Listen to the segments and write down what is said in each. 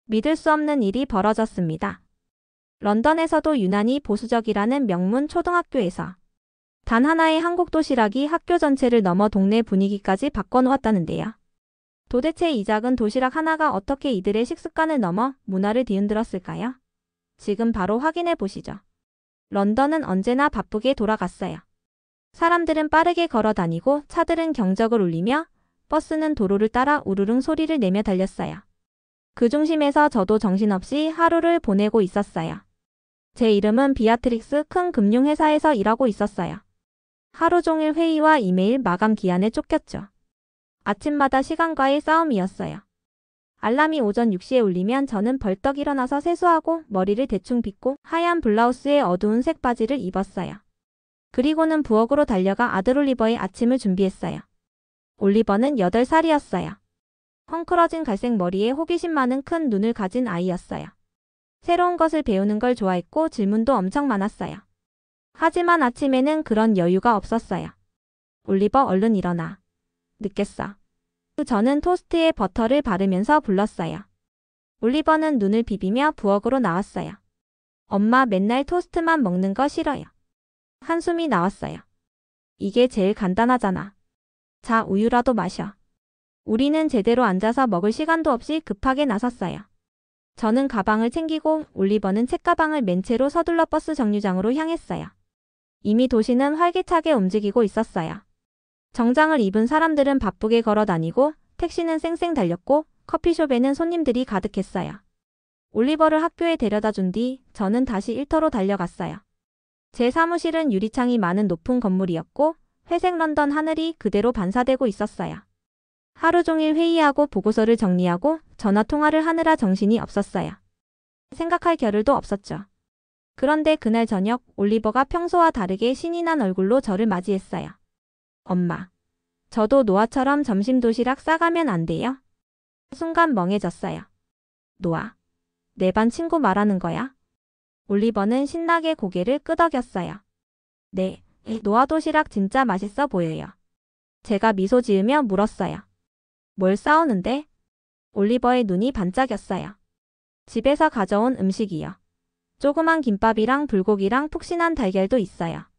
믿을 수 없는 일이 벌어졌습니다. 런던에서도 유난히 보수적이라는 명문 초등학교에서 단 하나의 한국 도시락이 학교 전체를 넘어 동네 분위기까지 바꿔놓았다는데요. 도대체 이 작은 도시락 하나가 어떻게 이들의 식습관을 넘어 문화를 뒤흔들었을까요? 지금 바로 확인해 보시죠. 런던은 언제나 바쁘게 돌아갔어요. 사람들은 빠르게 걸어 다니고 차들은 경적을 울리며 버스는 도로를 따라 우르릉 소리를 내며 달렸어요. 그 중심에서 저도 정신없이 하루를 보내고 있었어요. 제 이름은 비아트릭스. 큰 금융회사에서 일하고 있었어요. 하루 종일 회의와 이메일 마감 기한에 쫓겼죠. 아침마다 시간과의 싸움이었어요. 알람이 오전 6시에 울리면 저는 벌떡 일어나서 세수하고 머리를 대충 빗고 하얀 블라우스에 어두운 색 바지를 입었어요. 그리고는 부엌으로 달려가 아들 올리버의 아침을 준비했어요. 올리버는 8살이었어요. 헝클어진 갈색 머리에 호기심 많은 큰 눈을 가진 아이였어요. 새로운 것을 배우는 걸 좋아했고 질문도 엄청 많았어요. 하지만 아침에는 그런 여유가 없었어요. 올리버, 얼른 일어나. 늦겠어. 저는 토스트에 버터를 바르면서 불렀어요. 올리버는 눈을 비비며 부엌으로 나왔어요. 엄마, 맨날 토스트만 먹는 거 싫어요. 한숨이 나왔어요. 이게 제일 간단하잖아. 자, 우유라도 마셔. 우리는 제대로 앉아서 먹을 시간도 없이 급하게 나섰어요. 저는 가방을 챙기고 올리버는 책가방을 맨 채로 서둘러 버스 정류장으로 향했어요. 이미 도시는 활기차게 움직이고 있었어요. 정장을 입은 사람들은 바쁘게 걸어 다니고 택시는 쌩쌩 달렸고 커피숍에는 손님들이 가득했어요. 올리버를 학교에 데려다 준 뒤 저는 다시 일터로 달려갔어요. 제 사무실은 유리창이 많은 높은 건물이었고 회색 런던 하늘이 그대로 반사되고 있었어요. 하루 종일 회의하고 보고서를 정리하고 전화 통화를 하느라 정신이 없었어요. 생각할 겨를도 없었죠. 그런데 그날 저녁 올리버가 평소와 다르게 신이 난 얼굴로 저를 맞이했어요. 엄마, 저도 노아처럼 점심 도시락 싸가면 안 돼요? 순간 멍해졌어요. 노아, 내 반 친구 말하는 거야? 올리버는 신나게 고개를 끄덕였어요. 네, 노아 도시락 진짜 맛있어 보여요. 제가 미소 지으며 물었어요. 뭘 싸우는데? 올리버의 눈이 반짝였어요. 집에서 가져온 음식이요. 조그만 김밥이랑 불고기랑 푹신한 달걀도 있어요.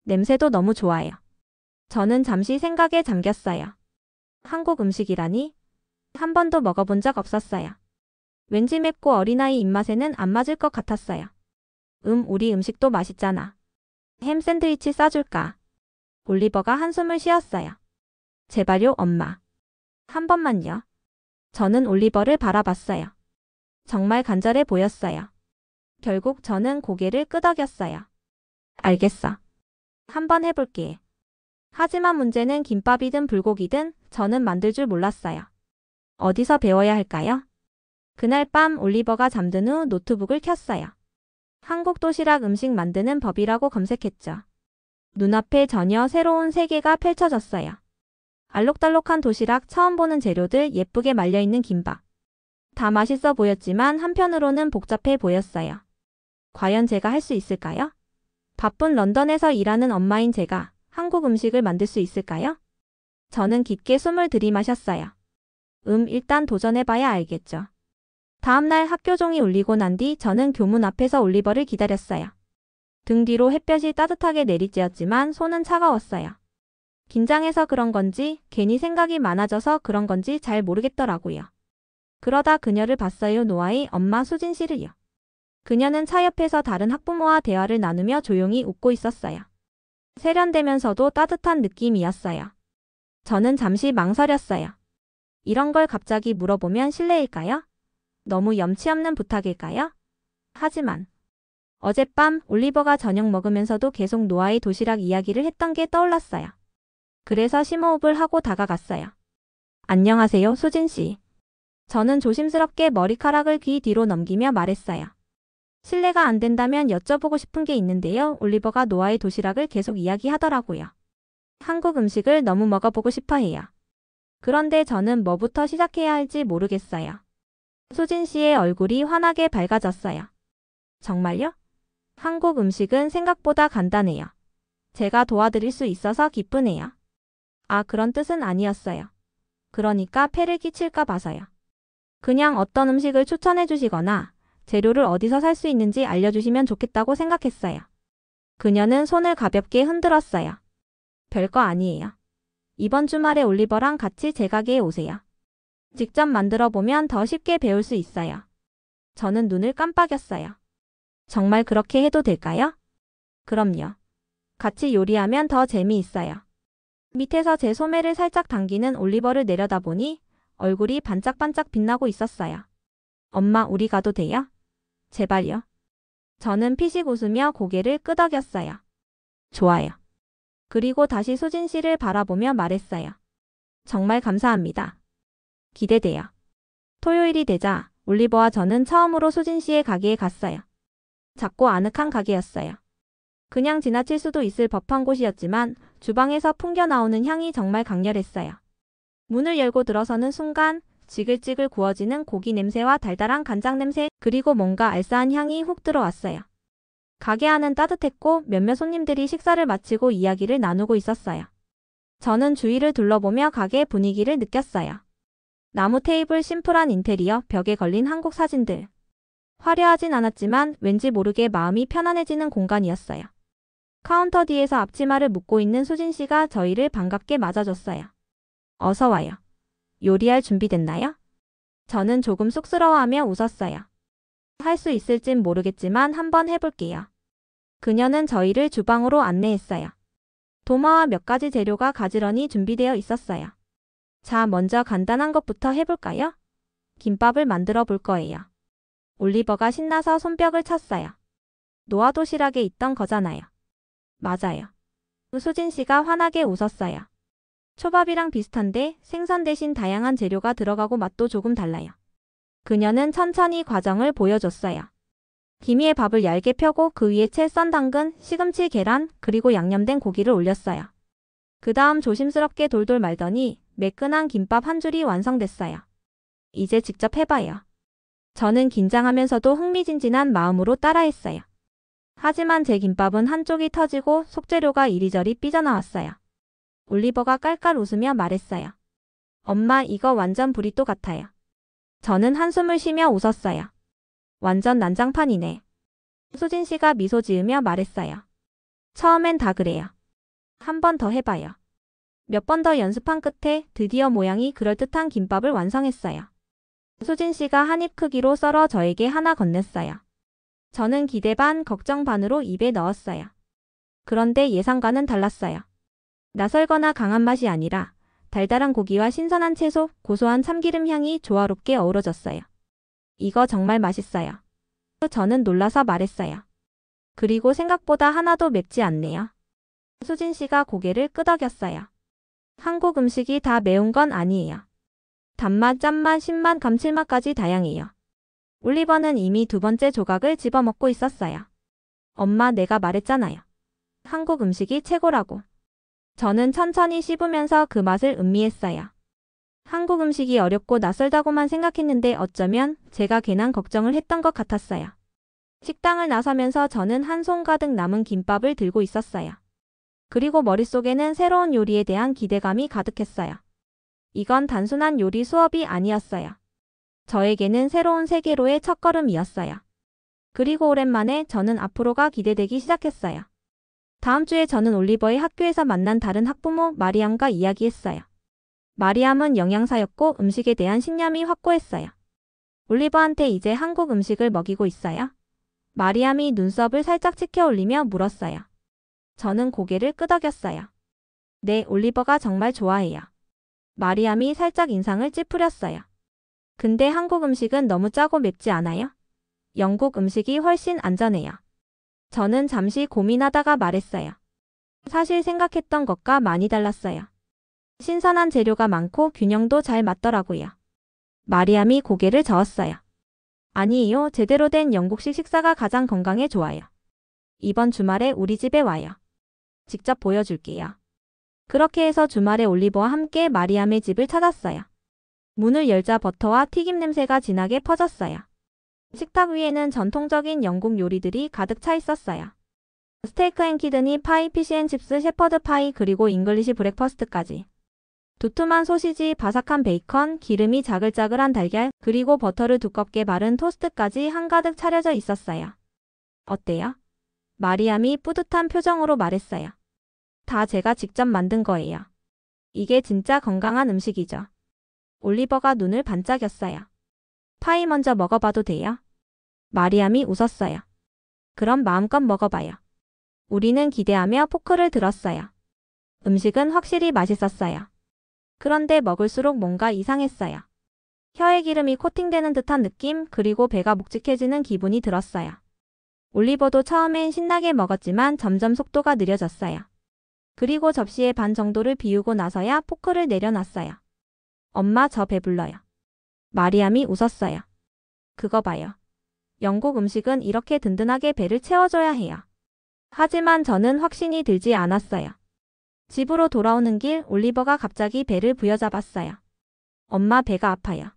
냄새도 너무 좋아요. 저는 잠시 생각에 잠겼어요. 한국 음식이라니? 한 번도 먹어본 적 없었어요. 왠지 맵고 어린아이 입맛에는 안 맞을 것 같았어요. 우리 음식도 맛있잖아. 햄 샌드위치 싸줄까? 올리버가 한숨을 쉬었어요. 제발요, 엄마. 한 번만요. 저는 올리버를 바라봤어요. 정말 간절해 보였어요. 결국 저는 고개를 끄덕였어요. 알겠어. 한번 해볼게. 하지만 문제는 김밥이든 불고기든 저는 만들 줄 몰랐어요. 어디서 배워야 할까요? 그날 밤 올리버가 잠든 후 노트북을 켰어요. 한국 도시락 음식 만드는 법이라고 검색했죠. 눈앞에 전혀 새로운 세계가 펼쳐졌어요. 알록달록한 도시락, 처음 보는 재료들, 예쁘게 말려있는 김밥. 다 맛있어 보였지만 한편으로는 복잡해 보였어요. 과연 제가 할 수 있을까요? 바쁜 런던에서 일하는 엄마인 제가 한국 음식을 만들 수 있을까요? 저는 깊게 숨을 들이마셨어요. 일단 도전해봐야 알겠죠. 다음날 학교 종이 울리고 난 뒤 저는 교문 앞에서 올리버를 기다렸어요. 등 뒤로 햇볕이 따뜻하게 내리쬐었지만 손은 차가웠어요. 긴장해서 그런 건지 괜히 생각이 많아져서 그런 건지 잘 모르겠더라고요. 그러다 그녀를 봤어요. 노아의 엄마 수진 씨를요. 그녀는 차 옆에서 다른 학부모와 대화를 나누며 조용히 웃고 있었어요. 세련되면서도 따뜻한 느낌이었어요. 저는 잠시 망설였어요. 이런 걸 갑자기 물어보면 실례일까요? 너무 염치 없는 부탁일까요? 하지만 어젯밤 올리버가 저녁 먹으면서도 계속 노아의 도시락 이야기를 했던 게 떠올랐어요. 그래서 심호흡을 하고 다가갔어요. 안녕하세요, 수진 씨. 저는 조심스럽게 머리카락을 귀 뒤로 넘기며 말했어요. 실례가 안 된다면 여쭤보고 싶은 게 있는데요. 올리버가 노아의 도시락을 계속 이야기하더라고요. 한국 음식을 너무 먹어보고 싶어 해요. 그런데 저는 뭐부터 시작해야 할지 모르겠어요. 수진 씨의 얼굴이 환하게 밝아졌어요. 정말요? 한국 음식은 생각보다 간단해요. 제가 도와드릴 수 있어서 기쁘네요. 아, 그런 뜻은 아니었어요. 그러니까 폐를 끼칠까 봐서요. 그냥 어떤 음식을 추천해 주시거나 재료를 어디서 살 수 있는지 알려주시면 좋겠다고 생각했어요. 그녀는 손을 가볍게 흔들었어요. 별거 아니에요. 이번 주말에 올리버랑 같이 제 가게에 오세요. 직접 만들어 보면 더 쉽게 배울 수 있어요. 저는 눈을 깜빡였어요. 정말 그렇게 해도 될까요? 그럼요. 같이 요리하면 더 재미있어요. 밑에서 제 소매를 살짝 당기는 올리버를 내려다보니 얼굴이 반짝반짝 빛나고 있었어요. 엄마, 우리 가도 돼요? 제발요. 저는 피식 웃으며 고개를 끄덕였어요. 좋아요. 그리고 다시 수진 씨를 바라보며 말했어요. 정말 감사합니다. 기대돼요. 토요일이 되자 올리버와 저는 처음으로 수진 씨의 가게에 갔어요. 작고 아늑한 가게였어요. 그냥 지나칠 수도 있을 법한 곳이었지만 주방에서 풍겨나오는 향이 정말 강렬했어요. 문을 열고 들어서는 순간 지글지글 구워지는 고기 냄새와 달달한 간장 냄새, 그리고 뭔가 알싸한 향이 훅 들어왔어요. 가게 안은 따뜻했고 몇몇 손님들이 식사를 마치고 이야기를 나누고 있었어요. 저는 주위를 둘러보며 가게 분위기를 느꼈어요. 나무 테이블, 심플한 인테리어, 벽에 걸린 한국 사진들. 화려하진 않았지만 왠지 모르게 마음이 편안해지는 공간이었어요. 카운터 뒤에서 앞치마를 묶고 있는 수진 씨가 저희를 반갑게 맞아줬어요. 어서 와요. 요리할 준비 됐나요? 저는 조금 쑥스러워하며 웃었어요. 할 수 있을진 모르겠지만 한번 해볼게요. 그녀는 저희를 주방으로 안내했어요. 도마와 몇 가지 재료가 가지런히 준비되어 있었어요. 자, 먼저 간단한 것부터 해볼까요? 김밥을 만들어 볼 거예요. 올리버가 신나서 손뼉을 쳤어요. 노아 도시락에 있던 거잖아요. 맞아요. 수진 씨가 환하게 웃었어요. 초밥이랑 비슷한데 생선 대신 다양한 재료가 들어가고 맛도 조금 달라요. 그녀는 천천히 과정을 보여줬어요. 김 위에 밥을 얇게 펴고 그 위에 채 썬 당근, 시금치, 계란, 그리고 양념된 고기를 올렸어요. 그 다음 조심스럽게 돌돌 말더니 매끈한 김밥 한 줄이 완성됐어요. 이제 직접 해봐요. 저는 긴장하면서도 흥미진진한 마음으로 따라했어요. 하지만 제 김밥은 한쪽이 터지고 속재료가 이리저리 삐져나왔어요. 올리버가 깔깔 웃으며 말했어요. 엄마, 이거 완전 브리또 같아요. 저는 한숨을 쉬며 웃었어요. 완전 난장판이네. 수진 씨가 미소 지으며 말했어요. 처음엔 다 그래요. 한 번 더 해봐요. 몇 번 더 연습한 끝에 드디어 모양이 그럴듯한 김밥을 완성했어요. 수진 씨가 한 입 크기로 썰어 저에게 하나 건넸어요. 저는 기대 반, 걱정 반으로 입에 넣었어요. 그런데 예상과는 달랐어요. 낯설거나 강한 맛이 아니라 달달한 고기와 신선한 채소, 고소한 참기름 향이 조화롭게 어우러졌어요. 이거 정말 맛있어요. 저는 놀라서 말했어요. 그리고 생각보다 하나도 맵지 않네요. 수진 씨가 고개를 끄덕였어요. 한국 음식이 다 매운 건 아니에요. 단맛, 짠맛, 신맛, 감칠맛까지 다양해요. 올리버는 이미 두 번째 조각을 집어먹고 있었어요. 엄마, 내가 말했잖아요. 한국 음식이 최고라고. 저는 천천히 씹으면서 그 맛을 음미했어요. 한국 음식이 어렵고 낯설다고만 생각했는데 어쩌면 제가 괜한 걱정을 했던 것 같았어요. 식당을 나서면서 저는 한 손 가득 남은 김밥을 들고 있었어요. 그리고 머릿속에는 새로운 요리에 대한 기대감이 가득했어요. 이건 단순한 요리 수업이 아니었어요. 저에게는 새로운 세계로의 첫걸음이었어요. 그리고 오랜만에 저는 앞으로가 기대되기 시작했어요. 다음 주에 저는 올리버의 학교에서 만난 다른 학부모 마리암과 이야기했어요. 마리암은 영양사였고 음식에 대한 신념이 확고했어요. 올리버한테 이제 한국 음식을 먹이고 있어요? 마리암이 눈썹을 살짝 치켜 올리며 물었어요. 저는 고개를 끄덕였어요. 네, 올리버가 정말 좋아해요. 마리암이 살짝 인상을 찌푸렸어요. 근데 한국 음식은 너무 짜고 맵지 않아요? 영국 음식이 훨씬 안전해요. 저는 잠시 고민하다가 말했어요. 사실 생각했던 것과 많이 달랐어요. 신선한 재료가 많고 균형도 잘 맞더라고요. 마리암이 고개를 저었어요. 아니에요. 제대로 된 영국식 식사가 가장 건강에 좋아요. 이번 주말에 우리 집에 와요. 직접 보여줄게요. 그렇게 해서 주말에 올리버와 함께 마리암의 집을 찾았어요. 문을 열자 버터와 튀김 냄새가 진하게 퍼졌어요. 식탁 위에는 전통적인 영국 요리들이 가득 차 있었어요. 스테이크 앤 키드니 파이, 피시앤칩스, shepherd 파이, 그리고 잉글리시 브렉퍼스트까지. 두툼한 소시지, 바삭한 베이컨, 기름이 자글자글한 달걀, 그리고 버터를 두껍게 바른 토스트까지 한가득 차려져 있었어요. 어때요? 마리암이 뿌듯한 표정으로 말했어요. 다 제가 직접 만든 거예요. 이게 진짜 건강한 음식이죠. 올리버가 눈을 반짝였어요. 파이 먼저 먹어봐도 돼요? 마리암이 웃었어요. 그럼 마음껏 먹어봐요. 우리는 기대하며 포크를 들었어요. 음식은 확실히 맛있었어요. 그런데 먹을수록 뭔가 이상했어요. 혀에 기름이 코팅되는 듯한 느낌, 그리고 배가 묵직해지는 기분이 들었어요. 올리버도 처음엔 신나게 먹었지만 점점 속도가 느려졌어요. 그리고 접시의 반 정도를 비우고 나서야 포크를 내려놨어요. 엄마, 저 배불러요. 마리암이 웃었어요. 그거 봐요. 영국 음식은 이렇게 든든하게 배를 채워줘야 해요. 하지만 저는 확신이 들지 않았어요. 집으로 돌아오는 길 올리버가 갑자기 배를 부여잡았어요. 엄마, 배가 아파요.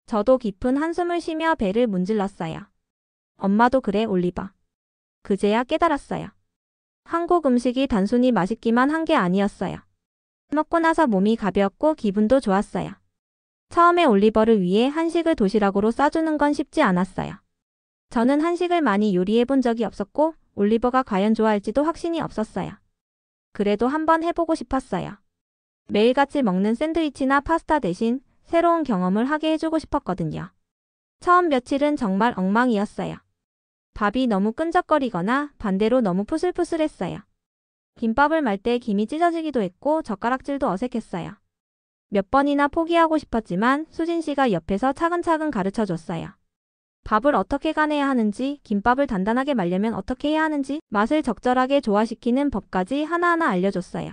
저도 깊은 한숨을 쉬며 배를 문질렀어요. 엄마도 그래, 올리버. 그제야 깨달았어요. 한국 음식이 단순히 맛있기만 한 게 아니었어요. 먹고 나서 몸이 가벼웠고 기분도 좋았어요. 처음에 올리버를 위해 한식을 도시락으로 싸주는 건 쉽지 않았어요. 저는 한식을 많이 요리해 본 적이 없었고 올리버가 과연 좋아할지도 확신이 없었어요. 그래도 한번 해보고 싶었어요. 매일같이 먹는 샌드위치나 파스타 대신 새로운 경험을 하게 해주고 싶었거든요. 처음 며칠은 정말 엉망이었어요. 밥이 너무 끈적거리거나 반대로 너무 푸슬푸슬했어요. 김밥을 말 때 김이 찢어지기도 했고 젓가락질도 어색했어요. 몇 번이나 포기하고 싶었지만 수진 씨가 옆에서 차근차근 가르쳐줬어요. 밥을 어떻게 가내야 하는지, 김밥을 단단하게 말려면 어떻게 해야 하는지, 맛을 적절하게 조화시키는 법까지 하나하나 알려줬어요.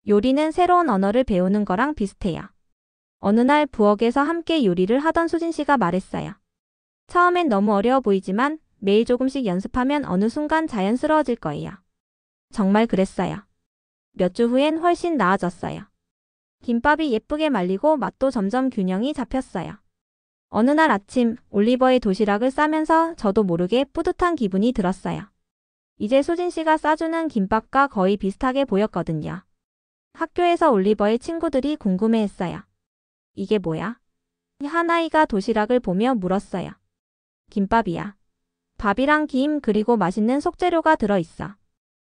요리는 새로운 언어를 배우는 거랑 비슷해요. 어느 날 부엌에서 함께 요리를 하던 수진 씨가 말했어요. 처음엔 너무 어려워 보이지만 매일 조금씩 연습하면 어느 순간 자연스러워질 거예요. 정말 그랬어요. 몇 주 후엔 훨씬 나아졌어요. 김밥이 예쁘게 말리고 맛도 점점 균형이 잡혔어요. 어느 날 아침 올리버의 도시락을 싸면서 저도 모르게 뿌듯한 기분이 들었어요. 이제 수진 씨가 싸주는 김밥과 거의 비슷하게 보였거든요. 학교에서 올리버의 친구들이 궁금해했어요. 이게 뭐야? 한 아이가 도시락을 보며 물었어요. 김밥이야. 밥이랑 김 그리고 맛있는 속재료가 들어있어.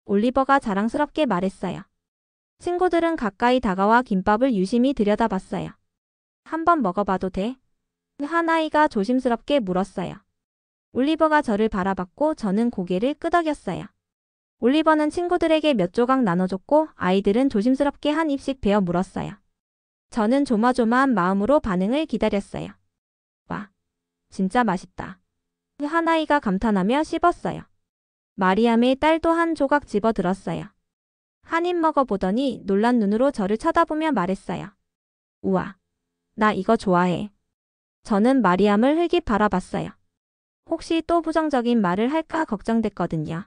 올리버가 자랑스럽게 말했어요. 친구들은 가까이 다가와 김밥을 유심히 들여다봤어요. 한번 먹어봐도 돼? 한 아이가 조심스럽게 물었어요. 올리버가 저를 바라봤고 저는 고개를 끄덕였어요. 올리버는 친구들에게 몇 조각 나눠줬고 아이들은 조심스럽게 한 입씩 베어 물었어요. 저는 조마조마한 마음으로 반응을 기다렸어요. 와, 진짜 맛있다. 한 아이가 감탄하며 씹었어요. 마리암의 딸도 한 조각 집어들었어요. 한 입 먹어보더니 놀란 눈으로 저를 쳐다보며 말했어요. 우와, 나 이거 좋아해. 저는 마리암을 흘낏 바라봤어요. 혹시 또 부정적인 말을 할까 걱정됐거든요.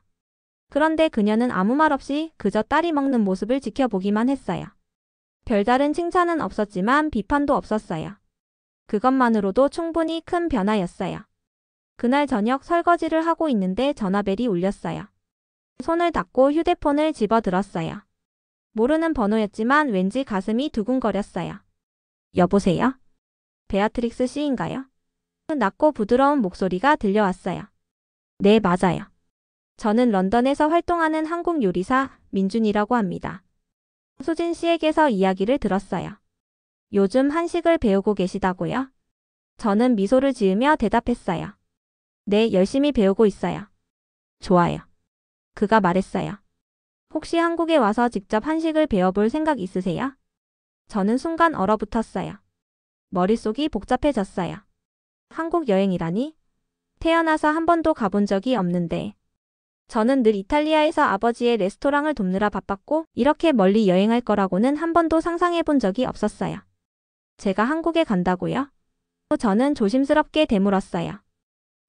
그런데 그녀는 아무 말 없이 그저 딸이 먹는 모습을 지켜보기만 했어요. 별다른 칭찬은 없었지만 비판도 없었어요. 그것만으로도 충분히 큰 변화였어요. 그날 저녁 설거지를 하고 있는데 전화벨이 울렸어요. 손을 닦고 휴대폰을 집어들었어요. 모르는 번호였지만 왠지 가슴이 두근거렸어요. 여보세요? 베아트릭스 씨인가요? 낮고 부드러운 목소리가 들려왔어요. 네, 맞아요. 저는 런던에서 활동하는 한국 요리사 민준이라고 합니다. 수진 씨에게서 이야기를 들었어요. 요즘 한식을 배우고 계시다고요? 저는 미소를 지으며 대답했어요. 네, 열심히 배우고 있어요. 좋아요. 그가 말했어요. 혹시 한국에 와서 직접 한식을 배워볼 생각 있으세요? 저는 순간 얼어붙었어요. 머릿속이 복잡해졌어요. 한국 여행이라니? 태어나서 한 번도 가본 적이 없는데. 저는 늘 이탈리아에서 아버지의 레스토랑을 돕느라 바빴고 이렇게 멀리 여행할 거라고는 한 번도 상상해 본 적이 없었어요. 제가 한국에 간다고요? 저는 조심스럽게 되물었어요.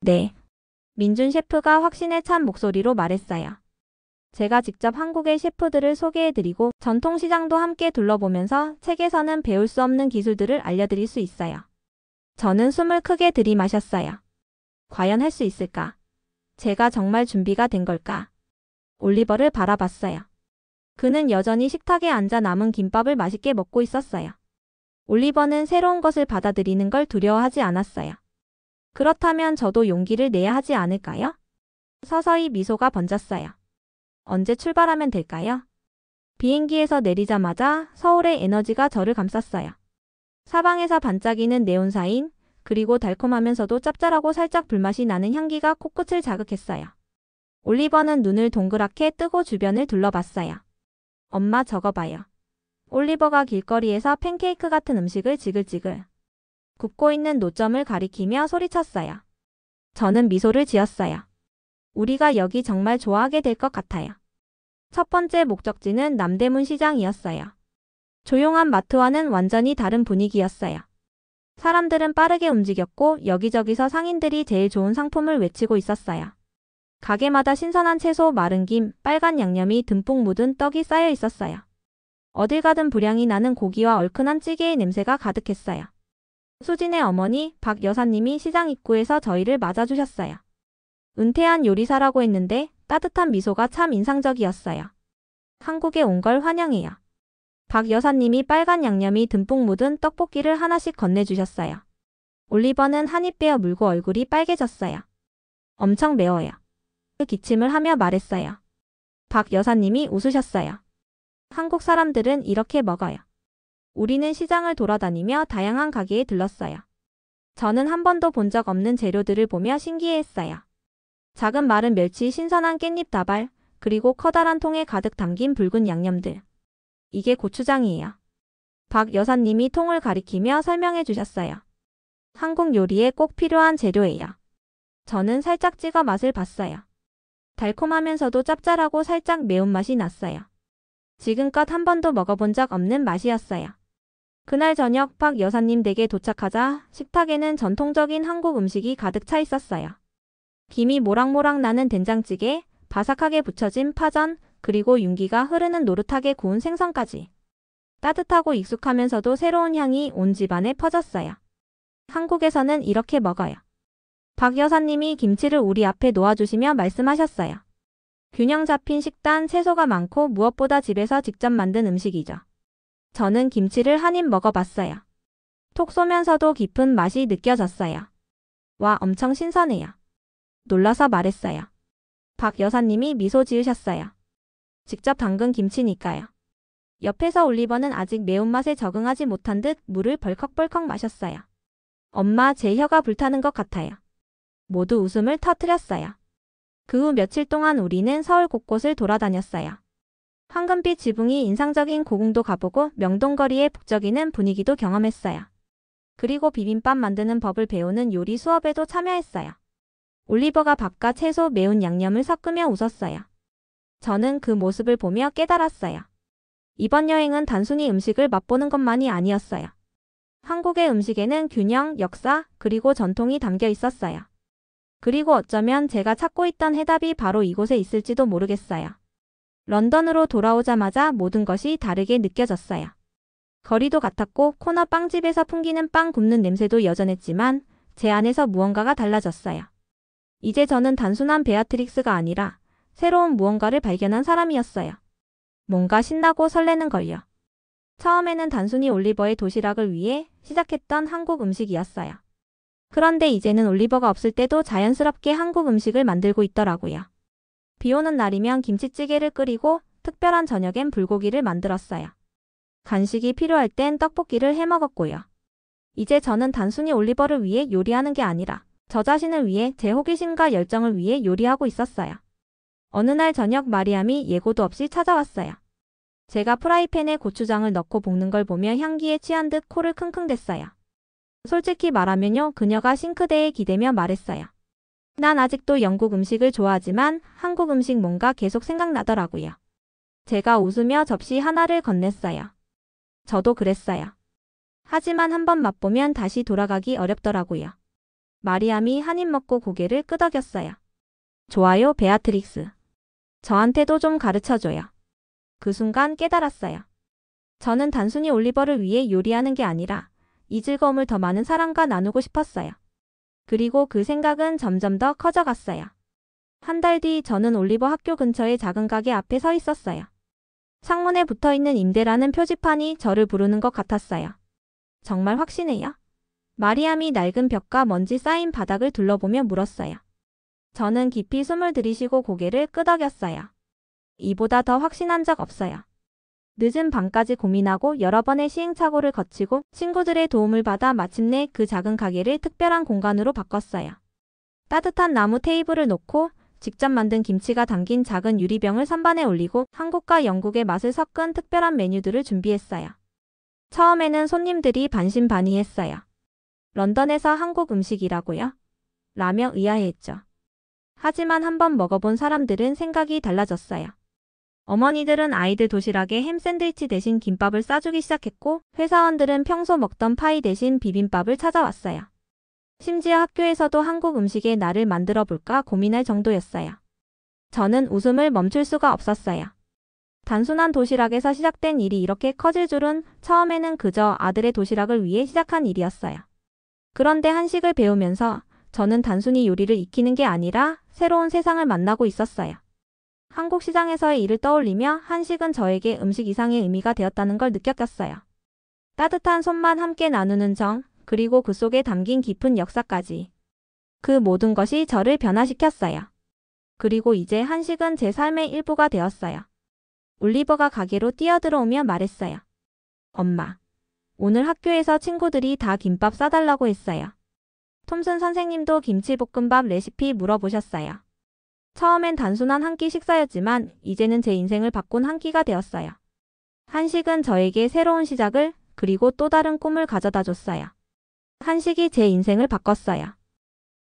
네. 민준 셰프가 확신에 찬 목소리로 말했어요. 제가 직접 한국의 셰프들을 소개해드리고 전통시장도 함께 둘러보면서 책에서는 배울 수 없는 기술들을 알려드릴 수 있어요. 저는 숨을 크게 들이마셨어요. 과연 할 수 있을까? 제가 정말 준비가 된 걸까? 올리버를 바라봤어요. 그는 여전히 식탁에 앉아 남은 김밥을 맛있게 먹고 있었어요. 올리버는 새로운 것을 받아들이는 걸 두려워하지 않았어요. 그렇다면 저도 용기를 내야 하지 않을까요? 서서히 미소가 번졌어요. 언제 출발하면 될까요? 비행기에서 내리자마자 서울의 에너지가 저를 감쌌어요. 사방에서 반짝이는 네온사인, 그리고 달콤하면서도 짭짤하고 살짝 불맛이 나는 향기가 코끝을 자극했어요. 올리버는 눈을 동그랗게 뜨고 주변을 둘러봤어요. 엄마 저거 봐요. 올리버가 길거리에서 팬케이크 같은 음식을 지글지글 굽고 있는 노점을 가리키며 소리쳤어요. 저는 미소를 지었어요. 우리가 여기 정말 좋아하게 될 것 같아요. 첫 번째 목적지는 남대문 시장이었어요. 조용한 마트와는 완전히 다른 분위기였어요. 사람들은 빠르게 움직였고 여기저기서 상인들이 제일 좋은 상품을 외치고 있었어요. 가게마다 신선한 채소, 마른 김, 빨간 양념이 듬뿍 묻은 떡이 쌓여 있었어요. 어딜 가든 불향이 나는 고기와 얼큰한 찌개의 냄새가 가득했어요. 수진의 어머니 박 여사님이 시장 입구에서 저희를 맞아주셨어요. 은퇴한 요리사라고 했는데 따뜻한 미소가 참 인상적이었어요. 한국에 온 걸 환영해요. 박 여사님이 빨간 양념이 듬뿍 묻은 떡볶이를 하나씩 건네주셨어요. 올리버는 한 입 베어 물고 얼굴이 빨개졌어요. 엄청 매워요. 기침을 하며 말했어요. 박 여사님이 웃으셨어요. 한국 사람들은 이렇게 먹어요. 우리는 시장을 돌아다니며 다양한 가게에 들렀어요. 저는 한 번도 본 적 없는 재료들을 보며 신기해했어요. 작은 마른 멸치, 신선한 깻잎 다발, 그리고 커다란 통에 가득 담긴 붉은 양념들. 이게 고추장이에요. 박 여사님이 통을 가리키며 설명해 주셨어요. 한국 요리에 꼭 필요한 재료예요. 저는 살짝 찍어 맛을 봤어요. 달콤하면서도 짭짤하고 살짝 매운맛이 났어요. 지금껏 한 번도 먹어본 적 없는 맛이었어요. 그날 저녁 박 여사님 댁에 도착하자 식탁에는 전통적인 한국 음식이 가득 차 있었어요. 김이 모락모락 나는 된장찌개, 바삭하게 부쳐진 파전, 그리고 윤기가 흐르는 노릇하게 구운 생선까지. 따뜻하고 익숙하면서도 새로운 향이 온 집안에 퍼졌어요. 한국에서는 이렇게 먹어요. 박 여사님이 김치를 우리 앞에 놓아주시며 말씀하셨어요. 균형 잡힌 식단, 채소가 많고 무엇보다 집에서 직접 만든 음식이죠. 저는 김치를 한 입 먹어봤어요. 톡 쏘면서도 깊은 맛이 느껴졌어요. 와, 엄청 신선해요. 놀라서 말했어요. 박 여사님이 미소 지으셨어요. 직접 담근 김치니까요. 옆에서 올리버는 아직 매운맛에 적응하지 못한 듯 물을 벌컥벌컥 마셨어요. 엄마, 제 혀가 불타는 것 같아요. 모두 웃음을 터뜨렸어요. 그 후 며칠 동안 우리는 서울 곳곳을 돌아다녔어요. 황금빛 지붕이 인상적인 고궁도 가보고 명동거리의 북적이는 분위기도 경험했어요. 그리고 비빔밥 만드는 법을 배우는 요리 수업에도 참여했어요. 올리버가 밥과 채소, 매운 양념을 섞으며 웃었어요. 저는 그 모습을 보며 깨달았어요. 이번 여행은 단순히 음식을 맛보는 것만이 아니었어요. 한국의 음식에는 균형, 역사, 그리고 전통이 담겨 있었어요. 그리고 어쩌면 제가 찾고 있던 해답이 바로 이곳에 있을지도 모르겠어요. 런던으로 돌아오자마자 모든 것이 다르게 느껴졌어요. 거리도 같았고 코너 빵집에서 풍기는 빵 굽는 냄새도 여전했지만 제 안에서 무언가가 달라졌어요. 이제 저는 단순한 베아트릭스가 아니라 새로운 무언가를 발견한 사람이었어요. 뭔가 신나고 설레는 걸요. 처음에는 단순히 올리버의 도시락을 위해 시작했던 한국 음식이었어요. 그런데 이제는 올리버가 없을 때도 자연스럽게 한국 음식을 만들고 있더라고요. 비 오는 날이면 김치찌개를 끓이고 특별한 저녁엔 불고기를 만들었어요. 간식이 필요할 땐 떡볶이를 해 먹었고요. 이제 저는 단순히 올리버를 위해 요리하는 게 아니라 저 자신을 위해 제 호기심과 열정을 위해 요리하고 있었어요. 어느 날 저녁 마리암이 예고도 없이 찾아왔어요. 제가 프라이팬에 고추장을 넣고 볶는 걸 보며 향기에 취한 듯 코를 킁킁댔어요. 솔직히 말하면요, 그녀가 싱크대에 기대며 말했어요. 난 아직도 영국 음식을 좋아하지만 한국 음식 뭔가 계속 생각나더라고요. 제가 웃으며 접시 하나를 건넸어요. 저도 그랬어요. 하지만 한번 맛보면 다시 돌아가기 어렵더라고요. 마리암이 한 입 먹고 고개를 끄덕였어요. 좋아요, 베아트릭스. 저한테도 좀 가르쳐줘요. 그 순간 깨달았어요. 저는 단순히 올리버를 위해 요리하는 게 아니라 이 즐거움을 더 많은 사람과 나누고 싶었어요. 그리고 그 생각은 점점 더 커져갔어요. 한 달 뒤 저는 올리버 학교 근처의 작은 가게 앞에 서 있었어요. 창문에 붙어있는 임대라는 표지판이 저를 부르는 것 같았어요. 정말 확신해요? 마리암이 낡은 벽과 먼지 쌓인 바닥을 둘러보며 물었어요. 저는 깊이 숨을 들이쉬고 고개를 끄덕였어요. 이보다 더 확신한 적 없어요. 늦은 밤까지 고민하고 여러 번의 시행착오를 거치고 친구들의 도움을 받아 마침내 그 작은 가게를 특별한 공간으로 바꿨어요. 따뜻한 나무 테이블을 놓고 직접 만든 김치가 담긴 작은 유리병을 선반에 올리고 한국과 영국의 맛을 섞은 특별한 메뉴들을 준비했어요. 처음에는 손님들이 반신반의했어요. 런던에서 한국 음식이라고요? 라며 의아해했죠. 하지만 한번 먹어본 사람들은 생각이 달라졌어요. 어머니들은 아이들 도시락에 햄 샌드위치 대신 김밥을 싸주기 시작했고 회사원들은 평소 먹던 파이 대신 비빔밥을 찾아왔어요. 심지어 학교에서도 한국 음식에 나를 만들어 볼까 고민할 정도였어요. 저는 웃음을 멈출 수가 없었어요. 단순한 도시락에서 시작된 일이 이렇게 커질 줄은 처음에는 그저 아들의 도시락을 위해 시작한 일이었어요. 그런데 한식을 배우면서 저는 단순히 요리를 익히는 게 아니라 새로운 세상을 만나고 있었어요. 한국 시장에서의 일을 떠올리며 한식은 저에게 음식 이상의 의미가 되었다는 걸 느꼈어요. 따뜻한 손만 함께 나누는 정, 그리고 그 속에 담긴 깊은 역사까지. 그 모든 것이 저를 변화시켰어요. 그리고 이제 한식은 제 삶의 일부가 되었어요. 올리버가 가게로 뛰어들어오며 말했어요. 엄마, 오늘 학교에서 친구들이 다 김밥 싸달라고 했어요. 톰슨 선생님도 김치볶음밥 레시피 물어보셨어요. 처음엔 단순한 한 끼 식사였지만 이제는 제 인생을 바꾼 한 끼가 되었어요. 한식은 저에게 새로운 시작을 그리고 또 다른 꿈을 가져다 줬어요. 한식이 제 인생을 바꿨어요.